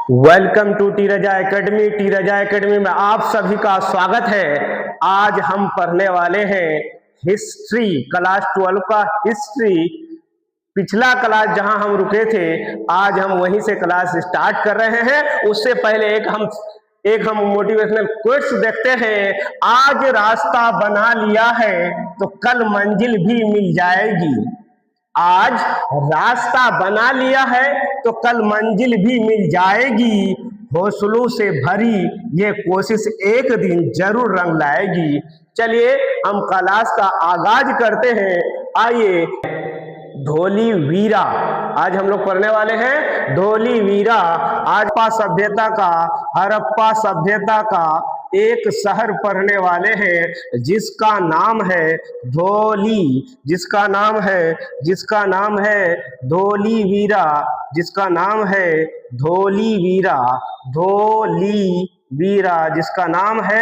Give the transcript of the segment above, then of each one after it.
Welcome to T Raza academy. T Raza academy में आप सभी का स्वागत है। आज हम पढ़ने वाले हैं हिस्ट्री, क्लास 12 का हिस्ट्री। पिछला क्लास जहां हम रुके थे, आज हम वहीं से क्लास स्टार्ट कर रहे हैं। उससे पहले एक हम मोटिवेशनल कोट्स देखते हैं। आज रास्ता बना लिया है तो कल मंजिल भी मिल जाएगी। आज रास्ता बना लिया है तो कल मंजिल भी मिल जाएगी। हौसलों से भरी ये कोशिश एक दिन जरूर रंग लाएगी। चलिए हम क्लास का आगाज करते हैं। आइए, धोलीवीरा आज हम लोग पढ़ने वाले हैं। धोलीवीरा आज हड़प्पा सभ्यता का एक शहर पढ़ने वाले हैं जिसका नाम है धोलीवीरा, जिसका नाम है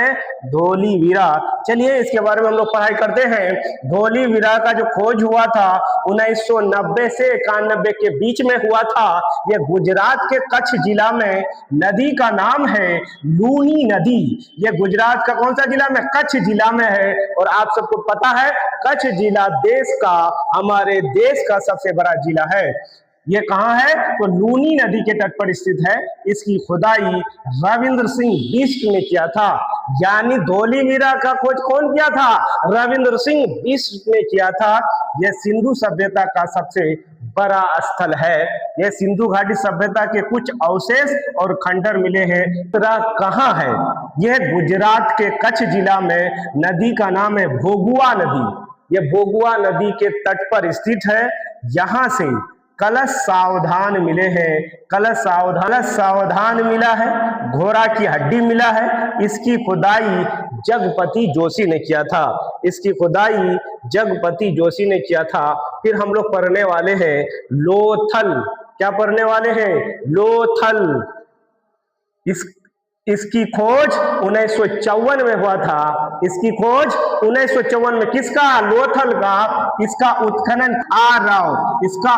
धोलीवीरा। चलिए इसके बारे में हम लोग पढ़ाई करते हैं। धोलीवीरा का जो खोज हुआ था 1990 से 91 के बीच में हुआ था। यह गुजरात के कच्छ जिला में, नदी का नाम है लूनी नदी। यह गुजरात का कौन सा जिला में? कच्छ जिला में है। और आप सबको पता है कच्छ जिला हमारे देश का सबसे बड़ा जिला है। ये कहाँ है? तो लूनी नदी के तट पर स्थित है। इसकी खुदाई रविंद्र सिंह बिष्ट ने किया था। यानी धोलीवीरा का खोज कौन किया था? रविंद्र सिंह बिष्ट ने किया था। यह सिंधु सभ्यता का सबसे बड़ा स्थल है। यह सिंधु घाटी सभ्यता के कुछ अवशेष और खंडर मिले हैं। कहाँ है? यह गुजरात के कच्छ जिला में, नदी का नाम है भोगुआ नदी। यह भोगुआ नदी के तट पर स्थित है। यहाँ से कलश सावधान मिले हैं। कलश सावधान मिला है। घोड़ा की हड्डी मिला है। इसकी खुदाई जगपति जोशी ने किया था। फिर हम लोग पढ़ने वाले हैं लोथल। क्या पढ़ने वाले हैं? लोथल। इसकी खोज 1954 में हुआ था। इसकी खोज 1954 में किसका? लोथल का। इसका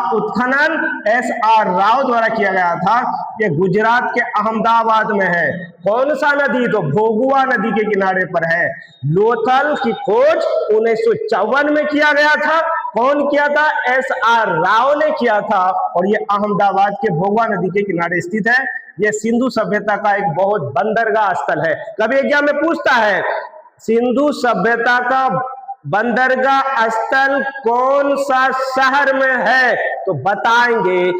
उत्खनन SR राव द्वारा किया गया था। ये गुजरात के अहमदाबाद में है। कौन सा नदी? तो भोगुआ नदी के किनारे पर है। लोथल की खोज 1954 में किया गया था। कौन किया था? SR राव ने किया था। और ये अहमदाबाद के भोगुआ नदी के किनारे स्थित है। यह सिंधु सभ्यता का एक बहुत बंदरगाह स्थल है। कभी एग्जाम में पूछता है सिंधु सभ्यता का बंदरगाह स्थल कौन सा शहर में है? तो बताएंगे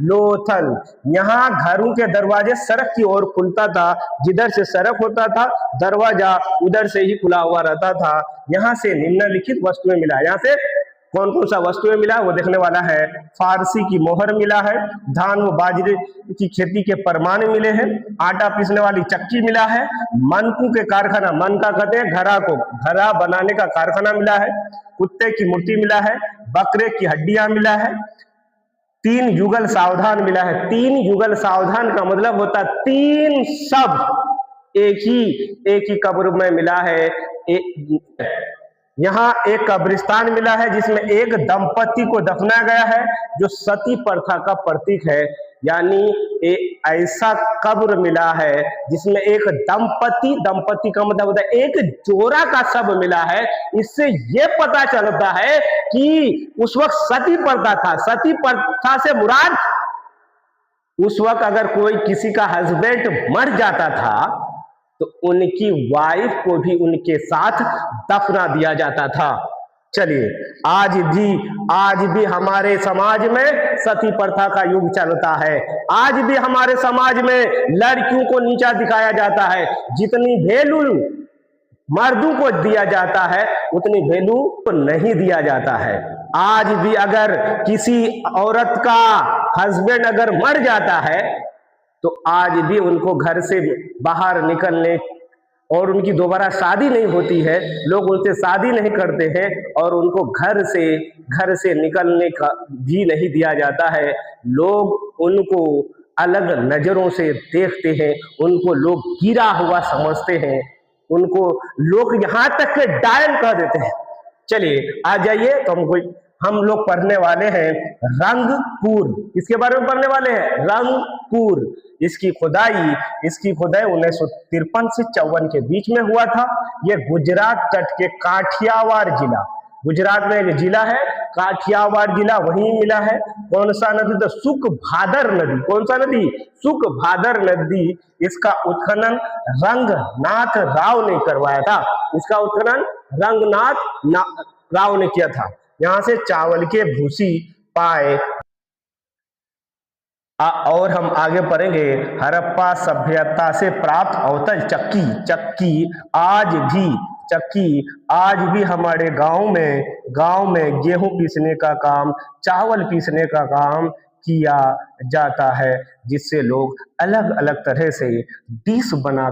लोथल। यहाँ घरों के दरवाजे सड़क की ओर खुलता था। जिधर से सड़क होता था दरवाजा उधर से ही खुला हुआ रहता था। यहाँ से निम्नलिखित वस्तुएं मिला। यहाँ से कौन कौन सा वस्तुएं मिला वो देखने वाला है। फारसी की मोहर मिला है। धान व बाजरे की खेती के परमाणु मिले हैं। आटा पीसने वाली चक्की मिला है। मनकू के कारखाना, मन का कहते हैं घड़ा बनाने का कारखाना मिला है। कुत्ते की मूर्ति मिला है। बकरे की हड्डियां मिला है। 3 युगल सावधान मिला है। 3 युगल सावधान का मतलब होता है 3 शव एक ही कब्र में मिला है। यहाँ एक कब्रिस्तान मिला है जिसमें एक दंपति को दफनाया गया है जो सती प्रथा का प्रतीक है। यानी ऐसा कब्र मिला है जिसमें एक दंपति का मतलब होता है एक जोड़ा का शव मिला है। इससे यह पता चलता है कि उस वक्त सती प्रथा था। सती प्रथा से मुराद उस वक्त अगर कोई किसी का हस्बैंड मर जाता था तो उनकी वाइफ को भी उनके साथ दफना दिया जाता था। चलिए, आज भी हमारे समाज में सती प्रथा का युग चलता है। आज भी हमारे समाज में लड़कियों को नीचा दिखाया जाता है। जितनी वैल्यू मर्दों को दिया जाता है उतनी वैल्यू को नहीं दिया जाता है। आज भी अगर किसी औरत का हस्बैंड अगर मर जाता है तो आज भी उनको घर से बाहर निकलने और उनकी दोबारा शादी नहीं होती है। लोग उनसे शादी नहीं करते हैं और उनको घर से निकलने का भी नहीं दिया जाता है। लोग उनको अलग नजरों से देखते हैं। उनको लोग गिरा हुआ समझते हैं। उनको लोग यहाँ तक के डायन कह देते हैं। चलिए आ जाइए तो हम लोग पढ़ने वाले हैं रंगपुर। किसके बारे में पढ़ने वाले हैं? रंगपुर। इसकी खुदाई 1953 से 54 के बीच में हुआ था। यह गुजरात तट के काठियावाड़ जिला, गुजरात में एक जिला है काठियावाड़ जिला, वहीं मिला है। कौन सा नदी? तो सुखभादर नदी। कौन सा नदी? सुखभादर नदी। इसका उत्खनन रंगनाथ राव ने करवाया था। इसका उत्खनन रंगनाथ राव ने किया था। यहां से चावल के भूसी पाए। और हम आगे पढ़ेंगे हड़प्पा सभ्यता से प्राप्त अवतल चक्की आज भी हमारे गांव में गेहूं पीसने का काम, चावल पीसने का काम किया जाता है, जिससे लोग अलग अलग तरह से डिश बना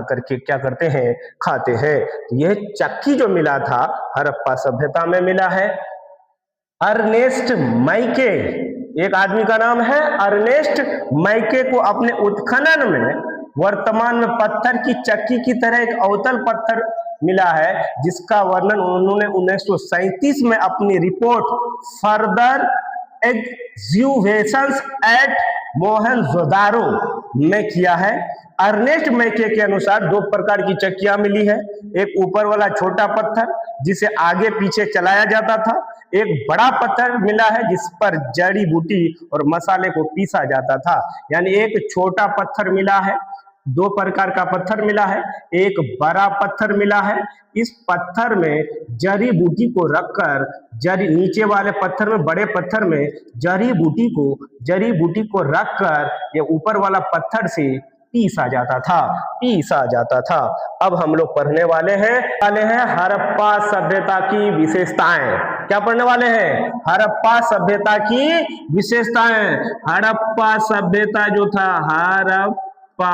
करके क्या करते हैं? खाते हैं। यह चक्की जो मिला था हड़प्पा सभ्यता में मिला है। अर्नेस्ट मैके, एक आदमी का नाम है अर्नेस्ट मैके को अपने उत्खनन में वर्तमान में पत्थर की चक्की की तरह एक अवतल पत्थर मिला है, जिसका वर्णन उन्होंने 1937 में अपनी रिपोर्ट फर्दर एक्सक्यूवेशंस एट मोहनजोदारो में किया है। अर्नेस्ट मैके के अनुसार दो प्रकार की चक्कियां मिली है। एक ऊपर वाला छोटा पत्थर जिसे आगे पीछे चलाया जाता था, एक बड़ा पत्थर मिला है जिस पर जड़ी बूटी और मसाले को पीसा जाता था। यानी एक छोटा पत्थर मिला है, दो प्रकार का पत्थर मिला है, एक बड़ा पत्थर मिला है। इस पत्थर में जड़ी बूटी को रखकर नीचे वाले पत्थर में, बड़े पत्थर में जड़ी बूटी को रखकर ये ऊपर वाला पत्थर से पीसा जाता था। अब हम लोग पढ़ने वाले हैं हड़प्पा सभ्यता की विशेषताएं। क्या पढ़ने वाले हैं? हड़प्पा सभ्यता की विशेषताएं। हड़प्पा सभ्यता जो था, हड़प्पा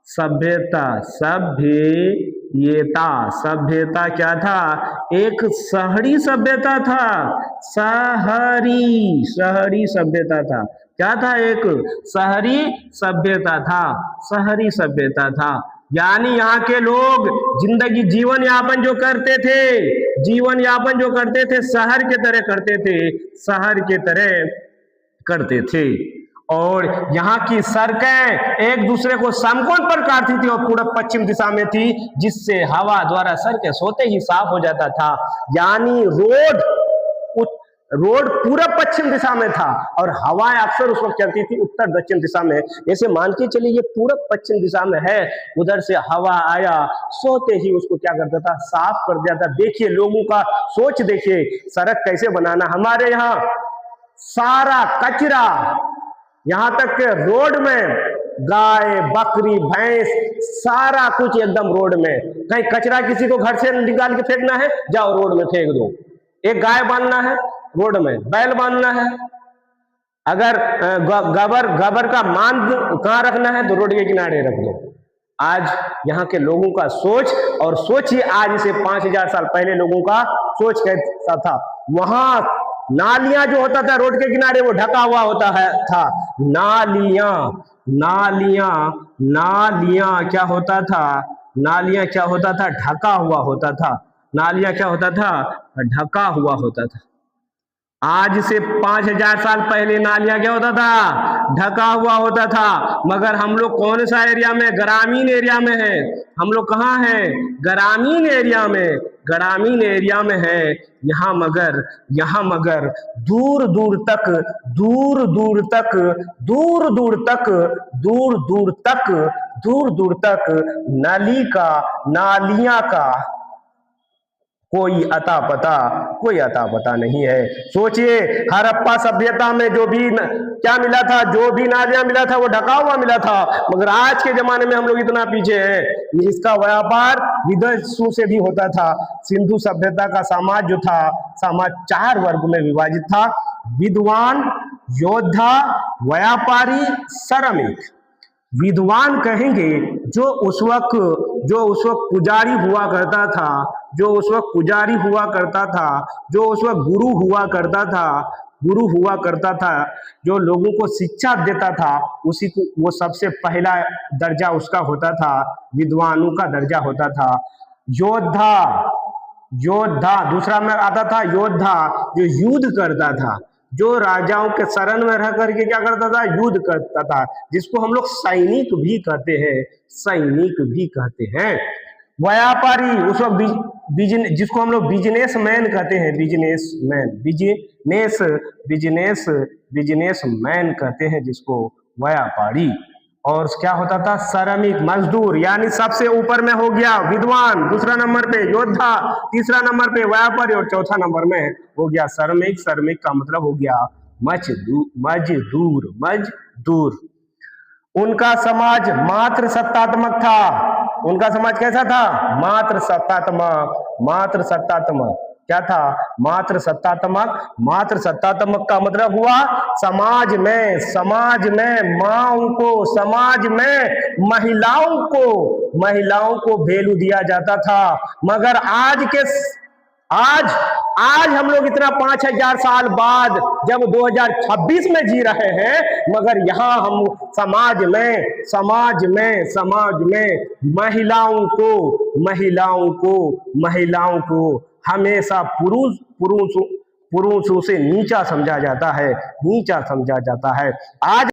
सभ्यता क्या था? एक शहरी सभ्यता था। शहरी सभ्यता था। क्या था? एक शहरी सभ्यता था। यानी यहाँ के लोग जीवन यापन जो करते थे शहर के तरह करते थे। और यहाँ की सड़कें एक दूसरे को समकोण पर काटती थी और पूर्व पश्चिम दिशा में थी, जिससे हवा द्वारा सड़कें सोते ही साफ हो जाता था। यानी रोड पूर्व पश्चिम दिशा में था और हवाएं अक्सर उस वक्त चलती थी उत्तर दक्षिण दिशा में। ऐसे मान के चलिए ये पूर्व पश्चिम दिशा में है, उधर से हवा आया, सोते ही उसको क्या करता था? साफ कर देता। देखिए लोगों का सोच, देखिए सड़क कैसे बनाना। हमारे यहाँ सारा कचरा, यहाँ तक के रोड में गाय बकरी भैंस सारा कुछ एकदम रोड में। कहीं कचरा किसी को घर से निकाल के फेंकना है, जाओ रोड में फेंक दो। एक गाय बांधना है रोड में, बैल बांधना है, अगर गोबर का मान कहाँ रखना है तो रोड के किनारे रख दो। आज यहाँ के लोगों का सोच, और सोचिए आज से 5000 साल पहले लोगों का सोच कैसा था। वहां नालियां जो होता था रोड के किनारे वो ढका हुआ होता था। नालियां क्या होता था? ढका हुआ होता था। आज से 5000 साल पहले नालियां क्या होता था? ढका हुआ होता था। मगर हम लोग कौन सा एरिया में? ग्रामीण एरिया में है। हम लोग कहाँ हैं? ग्रामीण एरिया में है। यहाँ मगर दूर दूर नालियां का कोई अता पता नहीं है। सोचिए हड़प्पा सभ्यता में जो भी क्या मिला था, जो भी नालियां मिला था वो ढका हुआ मिला था। मगर आज के जमाने में हम लोग इतना पीछे हैं। इसका व्यापार विदेशों से भी होता था। सिंधु सभ्यता का समाज जो था, समाज 4 वर्ग में विभाजित था: विद्वान, योद्धा, व्यापारी, श्रमिक। विद्वान कहेंगे जो उस वक्त पुजारी हुआ करता था, जो उस वक्त गुरु हुआ करता था, जो लोगों को शिक्षा देता था, उसी को वो सबसे पहला दर्जा उसका होता था, विद्वानों का दर्जा होता था। योद्धा योद्धा, दूसरा में आता था योद्धा, जो युद्ध करता था, जो राजाओं के शरण में रह करके क्या करता था, युद्ध करता था, जिसको हम लोग सैनिक भी कहते हैं, सैनिक भी कहते हैं। व्यापारी, उस वक्त जिसको हम लोग बिजनेसमैन कहते हैं, बिजनेसमैन, बिजनेसमैन कहते हैं जिसको, व्यापारी। और क्या होता था, श्रमिक, मजदूर, यानी सबसे ऊपर में हो गया विद्वान, दूसरा नंबर पे योद्धा, तीसरा नंबर पे व्यापारी और चौथा नंबर में हो गया श्रमिक। श्रमिक का मतलब हो गया मजदूर, मजदूर। उनका समाज मात्र सत्तात्मक था। उनका समाज कैसा था, मात्र सत्तात्मक, मात्र सत्तात्मक। क्या था, मात्र सत्तात्मक। मात्र सत्तात्मक का मतलब हुआ समाज में माओं को, समाज में महिलाओं को वैल्यू दिया जाता था। मगर आज हम लोग इतना 5000 साल बाद जब 2026 में जी रहे हैं, मगर यहाँ हम समाज में महिलाओं को हमेशा पुरुषों से नीचा समझा जाता है, नीचा समझा जाता है। आज